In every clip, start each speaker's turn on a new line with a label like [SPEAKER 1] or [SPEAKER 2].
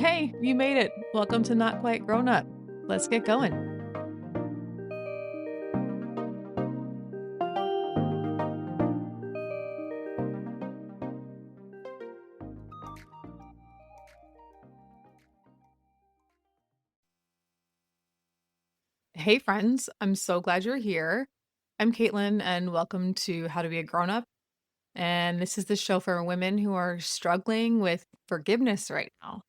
[SPEAKER 1] Hey, you made it. Welcome to Not Quite Grown Up. Let's get going. Hey, friends. I'm so glad you're here. I'm Caitlin, and welcome to How to Be a Grown Up. And this is the show for women who are struggling with forgiveness right now.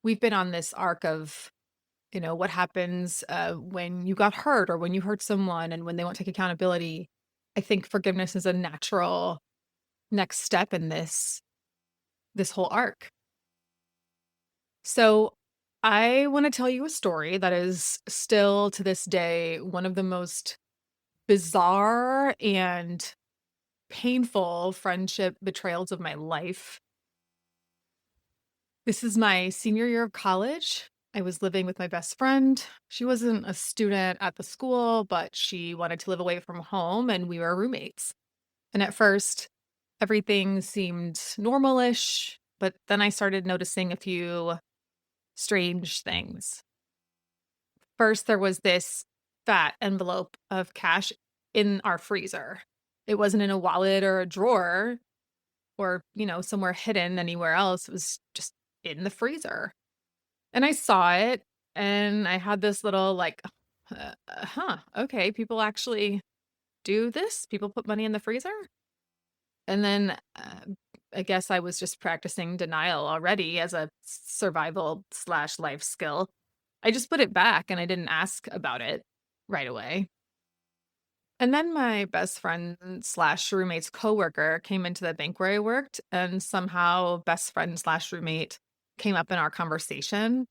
[SPEAKER 1] We've been on this arc of, what happens when you got hurt or when you hurt someone and when they won't take accountability. I think forgiveness is a natural next step in this whole arc. So, I want to tell you a story that is still to this day one of the most bizarre and painful friendship betrayals of my life. This is my senior year of college. I was living with my best friend. She wasn't a student at the school, but she wanted to live away from home, and we were roommates. And at first, everything seemed normalish, but then I started noticing a few strange things. First, there was this fat envelope of cash in our freezer. It wasn't in a wallet or a drawer or, somewhere hidden anywhere else. It was just in the freezer. And I saw it and I had this little okay, people actually do this? People put money in the freezer? And then I guess I was just practicing denial already as a survival/life skill. I just put it back and I didn't ask about it right away. And then my best friend/roommate's coworker came into the bank where I worked, and somehow best friend/roommate came up in our conversation.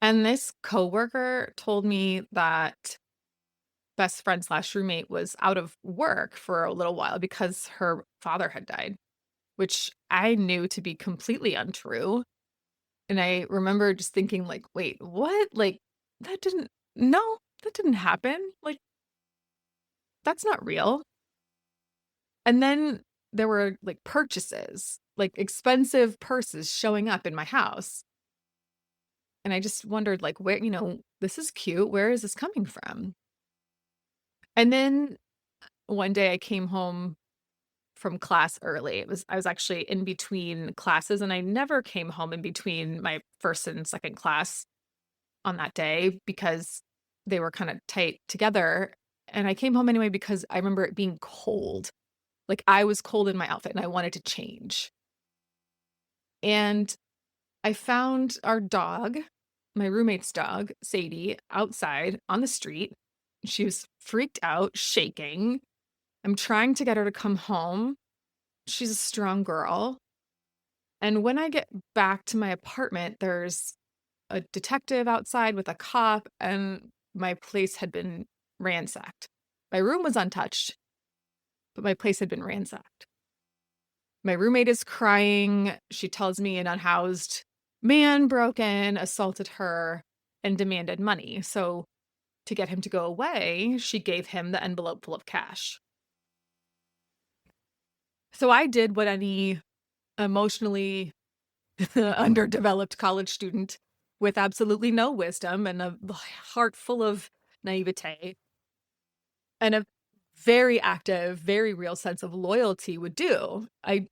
[SPEAKER 1] And this coworker told me that best friend/roommate was out of work for a little while because her father had died, which I knew to be completely untrue. And I remember just thinking like, "Wait, what? Like that didn't no, that didn't happen. Like that's not real." And then there were like purchases, like expensive purses showing up in my house. And I just wondered like where, this is cute. Where is this coming from? And then one day I came home from class early. I was actually in between classes and I never came home in between my first and second class on that day because they were kind of tight together. And I came home anyway because I remember it being cold. Like I was cold in my outfit and I wanted to change. And I found our dog, my roommate's dog, Sadie, outside on the street. She was freaked out, shaking. I'm trying to get her to come home. She's a strong girl. And when I get back to my apartment, there's a detective outside with a cop, and my place had been ransacked. My room was untouched, but my place had been ransacked. My roommate is crying. She tells me an unhoused man broke in, assaulted her, and demanded money. So, to get him to go away, she gave him the envelope full of cash. So, I did what any emotionally underdeveloped college student with absolutely no wisdom and a heart full of naivete and a very active, very real sense of loyalty would do. I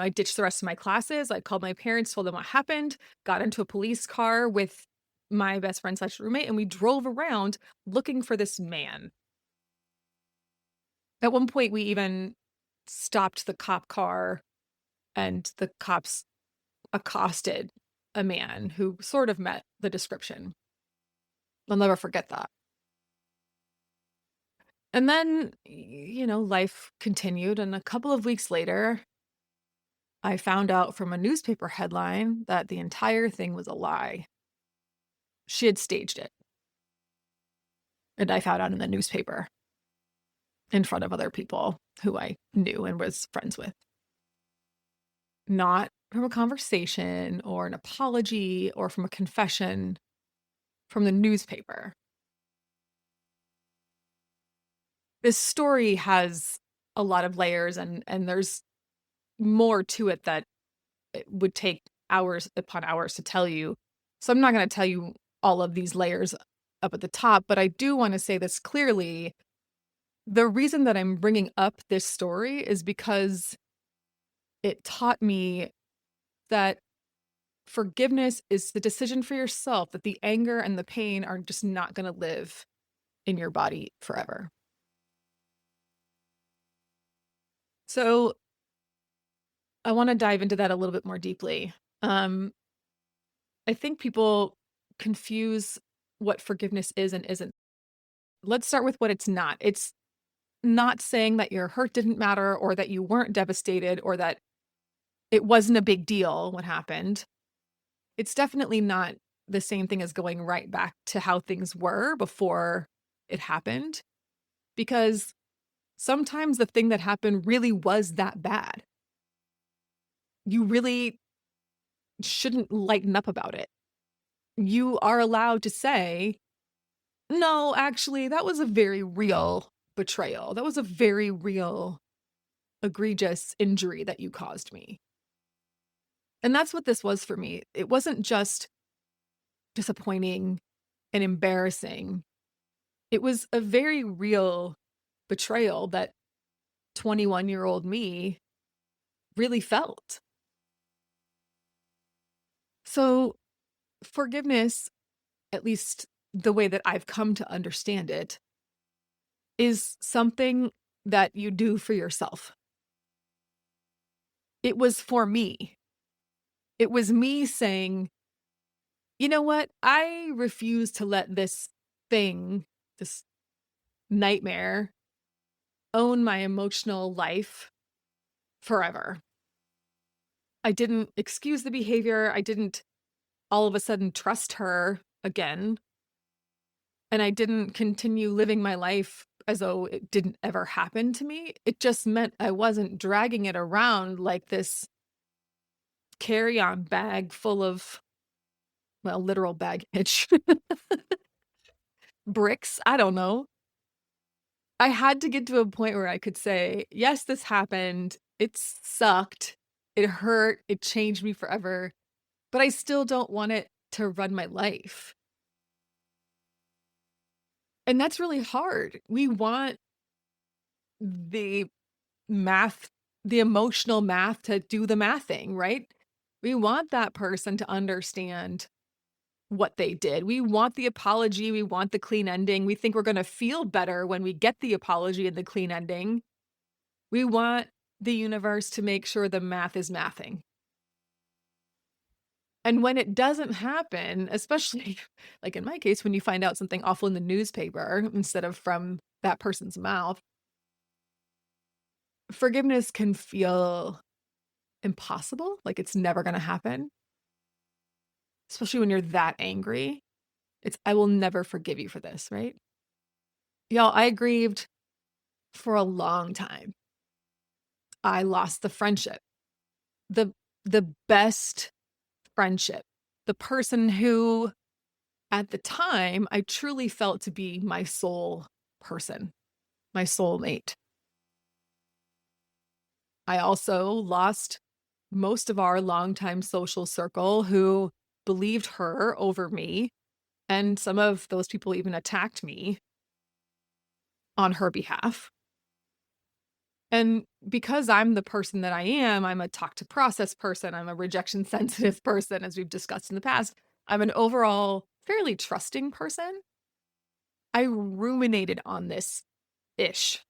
[SPEAKER 1] ditched the rest of my classes. I called my parents, told them what happened, got into a police car with my best friend/roommate, and we drove around looking for this man. At one point, we even stopped the cop car and the cops accosted a man who sort of met the description. I'll never forget that. And then, life continued. And a couple of weeks later, I found out from a newspaper headline that the entire thing was a lie. She had staged it. And I found out in the newspaper in front of other people who I knew and was friends with. Not from a conversation or an apology or from a confession, from the newspaper. This story has a lot of layers and there's more to it that it would take hours upon hours to tell you. So I'm not going to tell you all of these layers up at the top, but I do want to say this clearly. The reason that I'm bringing up this story is because it taught me that forgiveness is the decision for yourself, that the anger and the pain are just not going to live in your body forever. So I want to dive into that a little bit more deeply. Um, I think people confuse what forgiveness is and isn't. Let's start with what it's not. It's not saying that your hurt didn't matter or that you weren't devastated or that it wasn't a big deal what happened. It's definitely not the same thing as going right back to how things were before it happened, because sometimes the thing that happened really was that bad. You really shouldn't lighten up about it. You are allowed to say, no, actually, that was a very real betrayal. That was a very real, egregious injury that you caused me. And that's what this was for me. It wasn't just disappointing and embarrassing. It was a very real betrayal that 21-year-old me really felt. So, forgiveness, at least the way that I've come to understand it, is something that you do for yourself. It was for me. It was me saying, you know what? I refuse to let this thing, this nightmare, own my emotional life forever. I didn't excuse the behavior. I didn't all of a sudden trust her again. And I didn't continue living my life as though it didn't ever happen to me. It just meant I wasn't dragging it around like this carry-on bag full of, well, literal baggage, bricks. I don't know. I had to get to a point where I could say, yes, this happened. It sucked. It hurt. It changed me forever. But I still don't want it to run my life. And that's really hard. We want the math, the emotional math to do the mathing, right? We want that person to understand what they did. We want the apology. We want the clean ending. We think we're going to feel better when we get the apology and the clean ending. We want the universe to make sure the math is mathing. And when it doesn't happen, especially like in my case, when you find out something awful in the newspaper instead of from that person's mouth, forgiveness can feel impossible, like it's never going to happen, especially when you're that angry. It's, I will never forgive you for this, right? Y'all, I grieved for a long time. I lost the friendship, the the best friendship, the person who at the time I truly felt to be my soul person, my soulmate. I also lost most of our longtime social circle who believed her over me. And some of those people even attacked me on her behalf. And because I'm the person that I am, I'm a talk to process person, I'm a rejection sensitive person, as we've discussed in the past. I'm an overall fairly trusting person. I ruminated on this ish.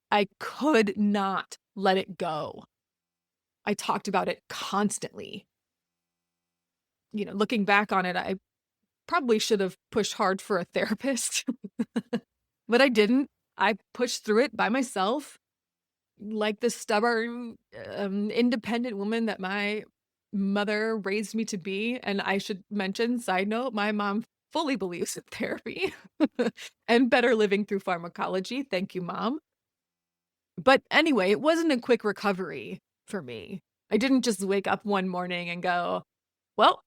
[SPEAKER 1] I could not let it go. I talked about it constantly. You know, looking back on it, I probably should have pushed hard for a therapist, but I didn't. I pushed through it by myself, like the stubborn, independent woman that my mother raised me to be. And I should mention, side note, my mom fully believes in therapy and better living through pharmacology. Thank you, Mom. But anyway, it wasn't a quick recovery for me. I didn't just wake up one morning and go, well,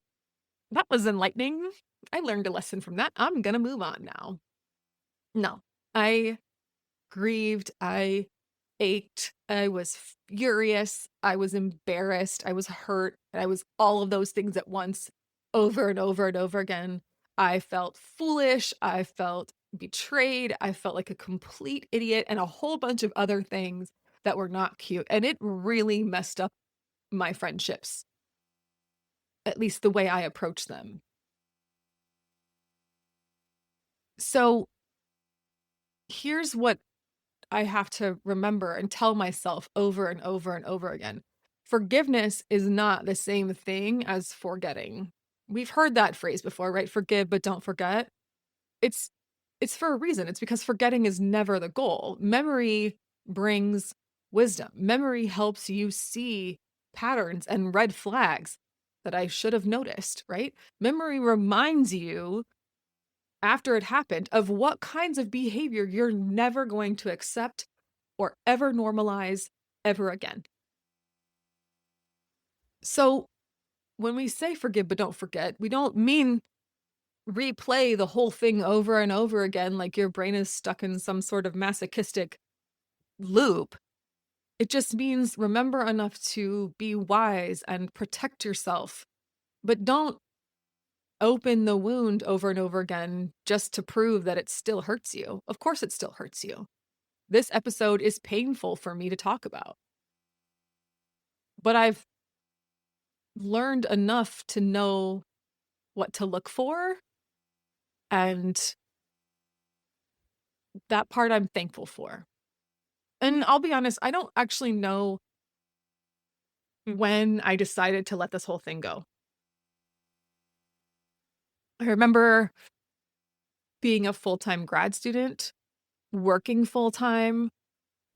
[SPEAKER 1] that was enlightening. I learned a lesson from that. I'm going to move on now. No, I grieved. I ached. I was furious. I was embarrassed. I was hurt. And I was all of those things at once, over and over and over again. I felt foolish. I felt betrayed. I felt like a complete idiot and a whole bunch of other things that were not cute. And it really messed up my friendships, at least the way I approach them. So here's what I have to remember and tell myself over and over and over again. Forgiveness is not the same thing as forgetting. We've heard that phrase before, right? Forgive but don't forget. It's it's for a reason. It's because forgetting is never the goal. Memory brings wisdom. Memory helps you see patterns and red flags that I should have noticed, right? Memory reminds you after it happened of what kinds of behavior you're never going to accept or ever normalize ever again. So when we say forgive but don't forget, we don't mean replay the whole thing over and over again like your brain is stuck in some sort of masochistic loop. It just means remember enough to be wise and protect yourself, but don't open the wound over and over again just to prove that it still hurts you. Of course, it still hurts you. This episode is painful for me to talk about, but I've learned enough to know what to look for. And that part I'm thankful for. And I'll be honest, I don't actually know when I decided to let this whole thing go. I remember being a full-time grad student, working full-time.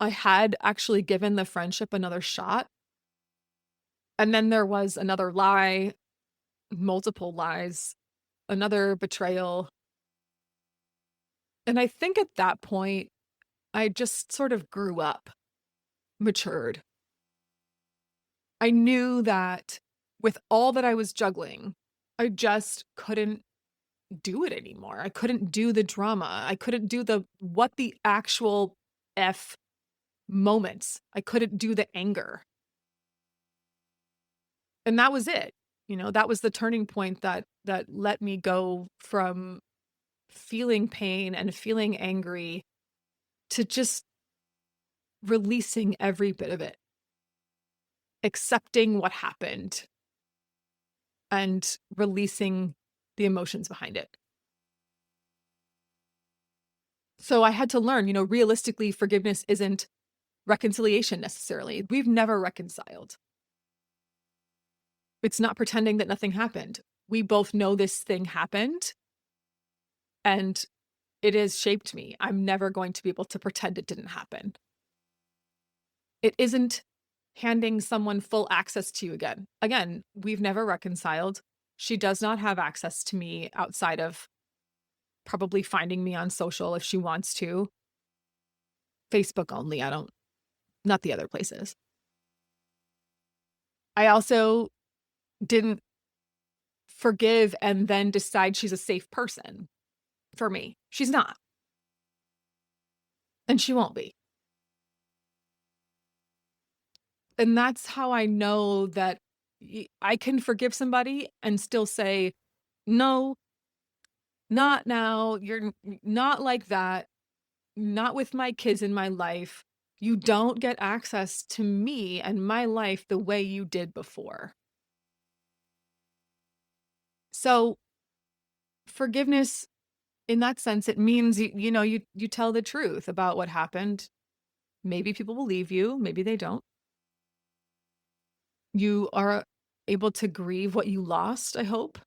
[SPEAKER 1] I had actually given the friendship another shot. And then there was another lie, multiple lies, another betrayal. And I think at that point, I just sort of grew up, matured. I knew that with all that I was juggling, I just couldn't do it anymore. I couldn't do the drama. I couldn't do the what the actual F moments. I couldn't do the anger. And that was it. You know, that was the turning point that let me go from feeling pain and feeling angry to just releasing every bit of it, accepting what happened and releasing the emotions behind it. So I had to learn, you know, realistically, forgiveness isn't reconciliation necessarily. We've never reconciled. It's not pretending that nothing happened. We both know this thing happened and it has shaped me. I'm never going to be able to pretend it didn't happen. It isn't handing someone full access to you again. Again, we've never reconciled. She does not have access to me outside of probably finding me on social if she wants to. Facebook only. Not the other places. I also didn't forgive and then decide she's a safe person for me. She's not. And she won't be. And that's how I know that I can forgive somebody and still say, no, not now. You're not like that. Not with my kids in my life. You don't get access to me and my life the way you did before. So forgiveness in that sense, it means, you tell the truth about what happened. Maybe people believe you. Maybe they don't. You are able to grieve what you lost, I hope.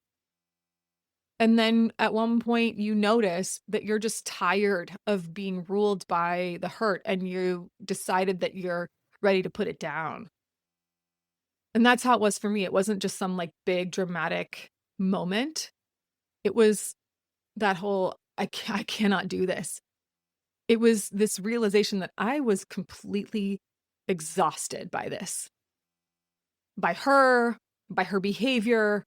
[SPEAKER 1] And then at one point you notice that you're just tired of being ruled by the hurt and you decided that you're ready to put it down. And that's how it was for me. It wasn't just some like big dramatic moment. It was that whole, I cannot do this. It was this realization that I was completely exhausted by this, by her behavior,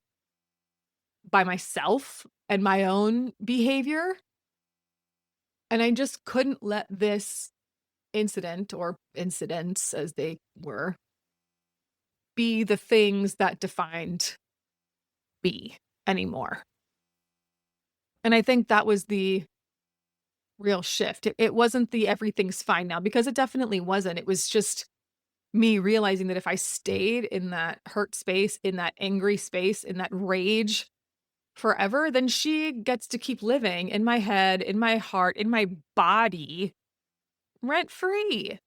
[SPEAKER 1] by myself and my own behavior. And I just couldn't let this incident or incidents as they were be the things that defined me anymore. And I think that was the real shift. It wasn't the everything's fine now, because it definitely wasn't. It was just me realizing that if I stayed in that hurt space, in that angry space, in that rage forever, then she gets to keep living in my head, in my heart, in my body, rent free.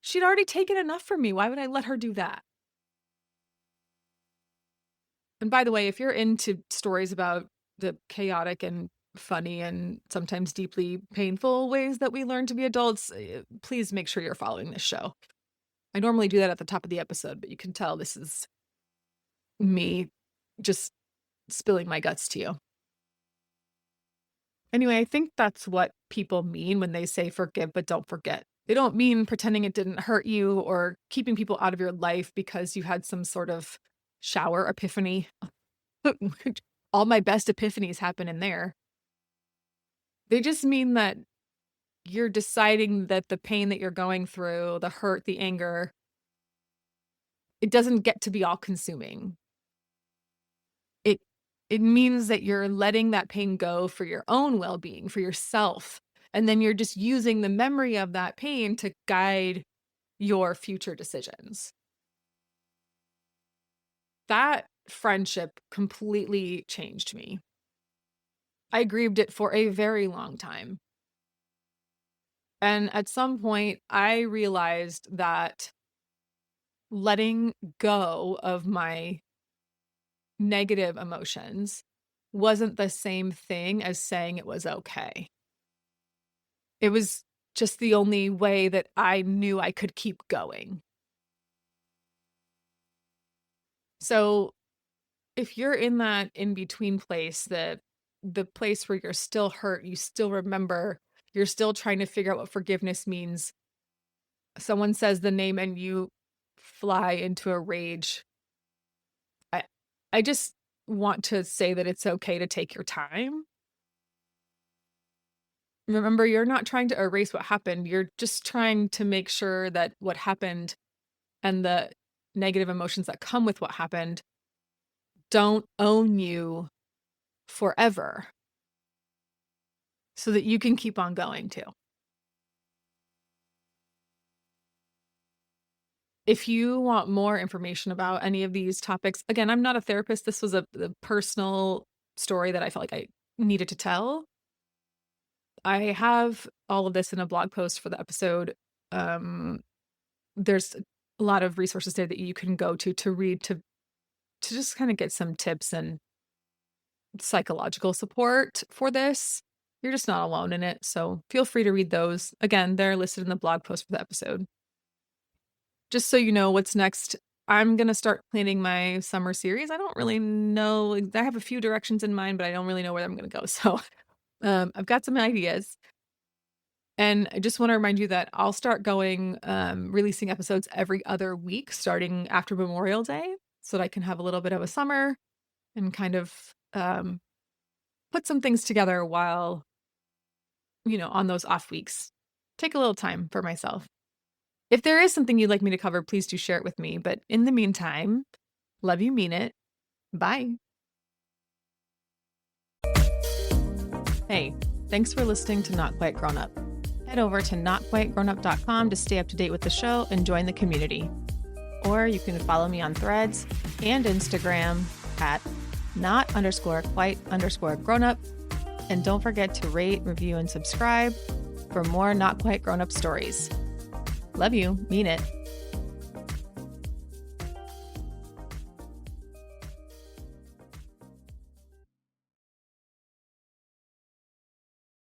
[SPEAKER 1] She'd already taken enough from me. Why would I let her do that? And by the way, if you're into stories about the chaotic and funny and sometimes deeply painful ways that we learn to be adults, please make sure you're following this show. I normally do that at the top of the episode, but you can tell this is me just spilling my guts to you. Anyway, I think that's what people mean when they say forgive but don't forget. They don't mean pretending it didn't hurt you or keeping people out of your life because you had some sort of shower epiphany. All my best epiphanies happen in there. They just mean that you're deciding that the pain that you're going through, the hurt, the anger, it doesn't get to be all consuming. It means that you're letting that pain go for your own well-being, for yourself. And then you're just using the memory of that pain to guide your future decisions. That friendship completely changed me. I grieved it for a very long time. And at some point, I realized that letting go of my negative emotions wasn't the same thing as saying it was okay. It was just the only way that I knew I could keep going. So if you're in that in-between place, the place where you're still hurt, you still remember, you're still trying to figure out what forgiveness means, someone says the name and you fly into a rage, I just want to say that it's okay to take your time. Remember, you're not trying to erase what happened. You're just trying to make sure that what happened and the negative emotions that come with what happened don't own you forever, so that you can keep on going too. If you want more information about any of these topics, again, I'm not a therapist. This was a personal story that I felt like I needed to tell. I have all of this in a blog post for the episode. There's a lot of resources there that you can go to read to just kind of get some tips and psychological support for this. You're just not alone in it. So feel free to read those. Again, they're listed in the blog post for the episode. Just so you know what's next, I'm going to start planning my summer series. I don't really know. I have a few directions in mind, but I don't really know where I'm going to go. So I've got some ideas. And I just want to remind you that I'll start going, releasing episodes every other week, starting after Memorial Day, so that I can have a little bit of a summer and kind of put some things together while, on those off weeks. Take a little time for myself. If there is something you'd like me to cover, please do share it with me. But in the meantime, love you, mean it. Bye. Hey, thanks for listening to Not Quite Grown Up. Head over to notquitegrownup.com to stay up to date with the show and join the community. Or you can follow me on Threads and Instagram at not_quite_grownup. And don't forget to rate, review, and subscribe for more Not Quite Grown Up stories. Love you, mean it.